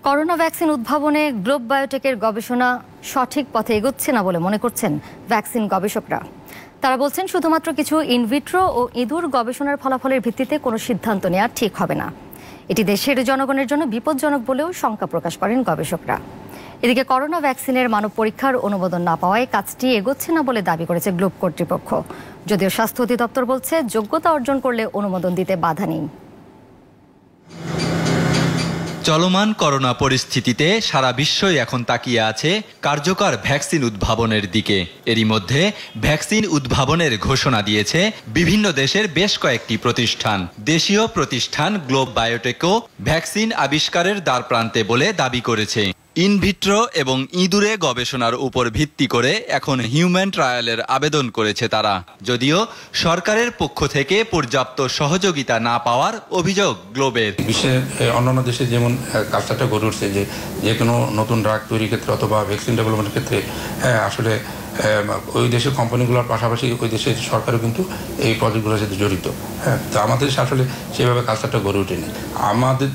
Corona vaccine উদ্ভাবনে globe বায়োটেকের গবেষণা সঠিক পথে এগোচ্ছে না বলে মনে করছেন ভ্যাকসিন গবেষকরা। তারা বলছেন শুধুমাত্র কিছু ইনভিট্রো ও ইঁদুর গবেষণার ফলাফলের ভিত্তিতে কোনো সিদ্ধান্ত নেওয়া ঠিক হবে না। এটি দেশের জনগণের জন্য বিপজ্জনক বলেও শঙ্কা প্রকাশ করেন গবেষকরা। এদিকে করোনা ভ্যাকসিনের মানব পরীক্ষার অনুমোদন না পাওয়ায় কাজটি এগোচ্ছে না বলে দাবি করেছে গ্লোব কর্তৃপক্ষ। যদিও স্বাস্থ্য অধিদপ্তর বলছে যোগ্যতা অর্জন করলে অনুমোদন দিতে বাধা নেই। চলমান করোনা পরিস্থিতিতে সারা বিশ্বই এখন তাকিয়ে আছে কার্যকর ভ্যাকসিন উদ্ভাবনের দিকে। এরই মধ্যে ভ্যাকসিন উদ্ভাবনের ঘোষণা দিয়েছে বিভিন্ন দেশের বেশ কয়েকটি প্রতিষ্ঠান। দেশীয় প্রতিষ্ঠান গ্লোব বায়োটেকও ভ্যাকসিন আবিষ্কারের দ্বারপ্রান্তে বলে দাবি করেছে। ইনভিট্রো এবং ইঁদুরে গবেষণার উপর ভিত্তি করে এখন হিউম্যান ট্রায়ালের আবেদন করেছে তারা। যদিও সরকারের পক্ষ থেকে পর্যাপ্ত সহযোগিতা না পাওয়ার অভিযোগ গ্লোবের। বিশ্বের অন্যান্য দেশে যেমন কালচারটা গড়ে উঠছে যে কোনো নতুন ড্রাগ তৈরির ক্ষেত্রে অথবা ভ্যাকসিন ডেভেলপমেন্টের ক্ষেত্রে আসলে ওই দেশের কোম্পানিগুলোর পাশাপাশি ওই দেশের সরকারও কিন্তু এই প্রজেক্টগুলোর সাথে জড়িত। তো আমাদের দেশে আসলে সেভাবে কালচারটা গড়ে ওঠেনি। আমাদের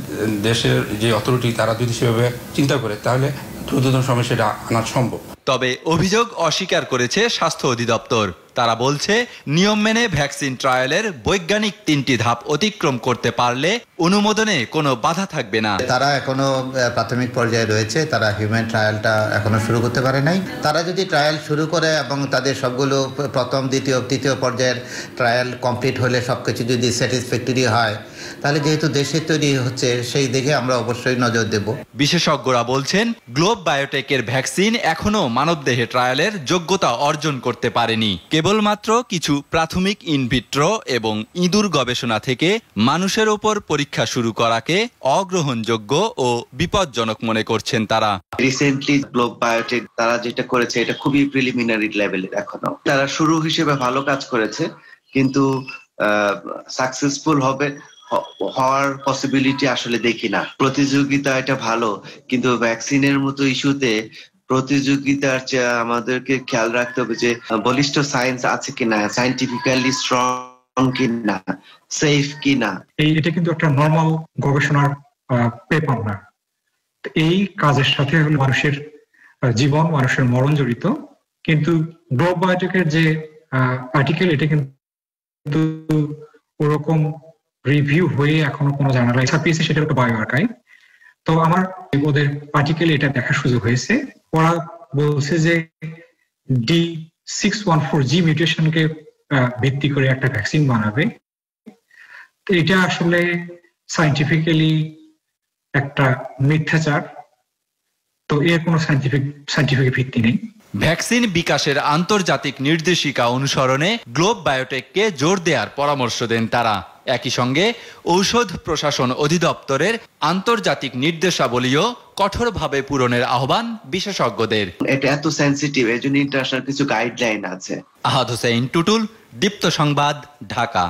দেশের যে অথরিটি তারা যদি সেভাবে চিন্তা করে তাহলে দ্রুততম সময়ে সেটা আনা সম্ভব। তবে অভিযোগ অস্বীকার করেছে স্বাস্থ্য অধিদপ্তর। তারা বলছে নিয়ম মেনে ভ্যাকসিন ট্রায়ালের বৈজ্ঞানিক 3টি ধাপ অতিক্রম করতে পারলে অনুমোদনে কোনো বাধা থাকবে না। তারা এখনো প্রাথমিক পর্যায়ে রয়েছে, তারা হিউম্যান ট্রায়ালটা এখনো শুরু করতে পারে নাই। তারা যদি ট্রায়াল শুরু করে এবং তাদের সবগুলো প্রথম দ্বিতীয় তৃতীয় পর্যায়ের ট্রায়াল কমপ্লিট হলে সবকিছু যদি স্যাটিসফ্যাক্টরি হয় তাহলে যেহেতু দেশে তৈরি হচ্ছে সেই দিকে আমরা অবশ্যই নজর দেব। বিশেষজ্ঞরা বলছেন গ্লোব বায়োটেকের ভ্যাকসিন এখনো মানবদেহে ট্রায়ালের যোগ্যতা অর্জন করতে পারেনি। কেবলমাত্র কিছু প্রাথমিক ইনভিট্রো এবং ইঁদুর গবেষণা থেকে মানুষের ওপর পরীক্ষা শুরু করাকে অগ্রহণযোগ্য ও বিপজ্জনক মনে করছেন তারা। রিসেন্টলি গ্লোব বায়োটেক তারা যেটা করেছে এটা খুবই প্রিলিমিনারি লেভেলের। এখনো তারা শুরু হিসেবে ভালো কাজ করেছে, কিন্তু সাকসেসফুল হওয়ার পসিবিলিটি আসলে দেখি না। প্রতিযোগিতা এটা ভালো, কিন্তু ভ্যাকসিনের মতো ইস্যুতে প্রতিযোগিতার চেয়ে আমাদেরকে খেয়াল রাখতে হবে যে বলিষ্ঠ সায়েন্স আছে কিনা, সায়েন্টিফিক্যালি স্ট্রং কিনা, সেফ কিনা। এটা কিন্তু একটা নর্মাল গবেষণার পেপার না। এই কাজের সাথে মানুষের জীবন, মানুষের মরণ জড়িত। কিন্তু গ্লোব বায়োটেকের যে আর্টিকেল এটা কিন্তু ওরকম রিভিউ হয়ে এখনো কোনো জার্নালে ছাপিয়েছে, সেটা একটা বায়ো আর্কাইভ। তো আমার ওদের আর্টিকেল এটা দেখার সুযোগ হয়েছে। ওরা বলছে যে D614G মিউটেশনকে ভিত্তি করে একটা ভ্যাকসিন বানাবে। এটা আসলে সায়েন্টিফিক্যালি একটা মিথ্যাচার। তো এর কোনো সায়েন্টিফিক ভিত্তি নেই। ভ্যাকসিন বিকাশের আন্তর্জাতিক নির্দেশিকা অনুসরণে গ্লোব বায়োটেককে জোর দেওয়ার পরামর্শ দেন তারা। একই সঙ্গে ঔষধ প্রশাসন অধিদপ্তরের আন্তর্জাতিক নির্দেশাবলীও কঠোরভাবে পূরণের আহ্বান বিশেষজ্ঞদের। এটা এত সেনসিটিভ, এর জন্য ইন্টারন্যাশনাল কিছু গাইডলাইন আছে। আহাদ হোসেন টুটুল, দীপ্ত সংবাদ, ঢাকা।